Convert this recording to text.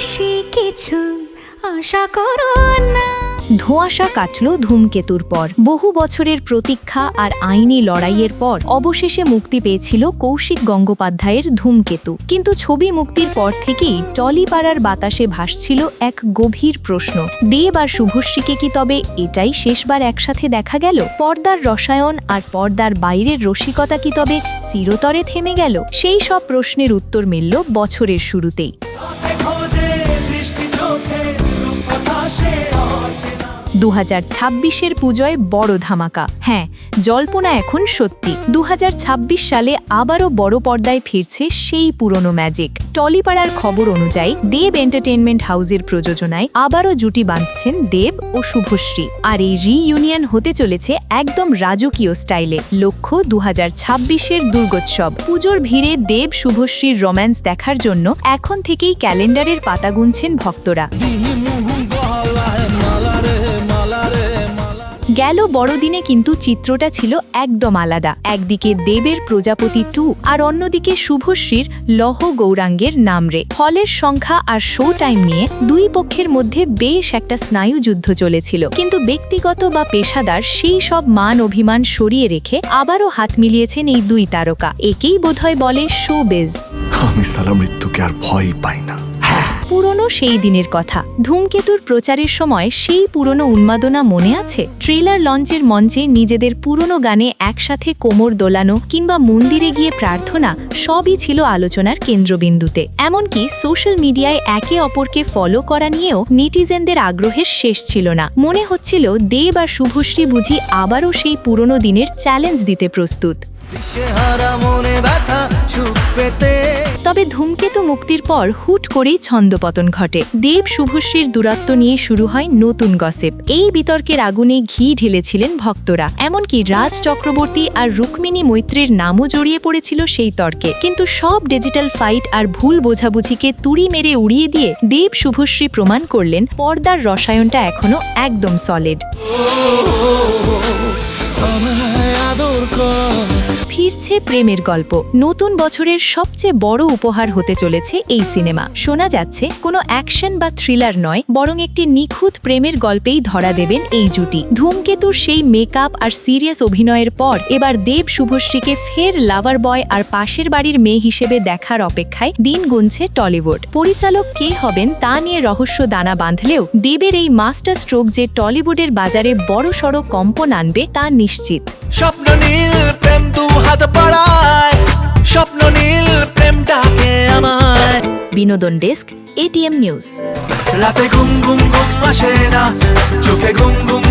বেশি কিছু আশা করো না। ধোঁয়াশা কাটল ধূমকেতুর পর। বহু বছরের প্রতীক্ষা আর আইনি লড়াইয়ের পর অবশেষে মুক্তি পেয়েছিল কৌশিক গঙ্গোপাধ্যায়ের ধূমকেতু। কিন্তু ছবি মুক্তির পর থেকেই টলিপাড়ার বাতাসে ভাসছিল এক গভীর প্রশ্ন, দেব আর শুভশ্রীকে কি তবে এটাই শেষবার একসাথে দেখা গেল? পর্দার রসায়ন আর পর্দার বাইরের রসিকতা কি তবে চিরতরে থেমে গেল? সেই সব প্রশ্নের উত্তর মিলল বছরের শুরুতেই। 2026-এর পুজোয় বড় ধামাকা। হ্যাঁ, জল্পনা এখন সত্যি। 2026 সালে আবারও বড় পর্দায় ফিরছে সেই পুরনো ম্যাজিক। টলিপাড়ার খবর অনুযায়ী দেব এন্টারটেইনমেন্ট হাউসের প্রযোজনায় আবারও জুটি বাঁধছেন দেব ও শুভশ্রী। আর এই রিইউনিয়ন হতে চলেছে একদম রাজকীয় স্টাইলে। লক্ষ্য 2026-এর দুর্গোৎসব। পুজোর ভিড়ে দেব শুভশ্রীর রোম্যান্স দেখার জন্য এখন থেকেই ক্যালেন্ডারের পাতা গুনছেন ভক্তরা। গেল বড়দিনে কিন্তু চিত্রটা ছিল একদম আলাদা। একদিকে দেবের প্রজাপতি 2 আর অন্যদিকে শুভশ্রীর লহ গৌরাঙ্গের নামরে। হলের সংখ্যা আর শো টাইম নিয়ে দুই পক্ষের মধ্যে বেশ একটা স্নায়ুযুদ্ধ চলেছিল। কিন্তু ব্যক্তিগত বা পেশাদার সেই সব মান অভিমান সরিয়ে রেখে আবারও হাত মিলিয়েছেন এই দুই তারকা। একেই বোধহয় বলে শোবিজ। আমি সালা মৃত্যুকে আর ভয় পাই না। পুরনো সেই দিনের কথা। ধূমকেতুর প্রচারের সময় সেই পুরনো উন্মাদনা মনে আছে? ট্রেলার লঞ্চের মঞ্চে নিজেদের পুরনো গানে একসাথে কোমর দোলানো কিংবা মন্দিরে গিয়ে প্রার্থনা সবই ছিল আলোচনার কেন্দ্রবিন্দুতে। এমনকি সোশ্যাল মিডিয়ায় একে অপরকে ফলো করা নিয়েও নেটিজেনদের আগ্রহের শেষ ছিল না। মনে হচ্ছিল দেব আর শুভশ্রী বুঝি আবারও সেই পুরনো দিনের চ্যালেঞ্জ দিতে প্রস্তুত। তবে ধূমকেতু মুক্তির পর হুট করেই ছন্দপতন ঘটে। দেব শুভশ্রীর দূরত্ব নিয়ে শুরু হয় নতুন গসিপ। এই বিতর্কের আগুনে ঘি ঢেলেছিলেন ভক্তরা। এমনকি রাজ চক্রবর্তী আর রুক্মিণী মৈত্রের নামও জড়িয়ে পড়েছিল সেই তর্কে। কিন্তু সব ডিজিটাল ফাইট আর ভুল বোঝাবুঝিকে তুড়ি মেরে উড়িয়ে দিয়ে দেব শুভশ্রী প্রমাণ করলেন পর্দার রসায়নটা এখনো একদম সলিড। ফিরছে প্রেমের গল্প। নতুন বছরের সবচেয়ে বড় উপহার হতে চলেছে এই সিনেমা। শোনা যাচ্ছে কোনো অ্যাকশন বা থ্রিলার নয়, বরং একটি নিখুঁত প্রেমের গল্পেই ধরা দেবেন এই জুটি। ধূমকেতুর সেই মেকআপ আর সিরিয়াস অভিনয়ের পর এবার দেব শুভশ্রীকে ফের লাভার বয় আর পাশের বাড়ির মেয়ে হিসেবে দেখার অপেক্ষায় দিন গুনছে টলিউড। পরিচালক কে হবেন তা নিয়ে রহস্য দানা বাঁধলেও দেবের এই মাস্টার স্ট্রোক যে টলিউডের বাজারে বড়সড় কম্পন আনবে তা নিশ্চিত। স্বপ্ন নীল প্রেম দু হাত বাড়ায়, স্বপ্ন নীল প্রেম ডাকে আমায়। বিনোদন ডেস্ক, ATM নিউজ। রাতে ঘুম ঘুম ঘুম আসে না, চোখে ঘুম ঘুম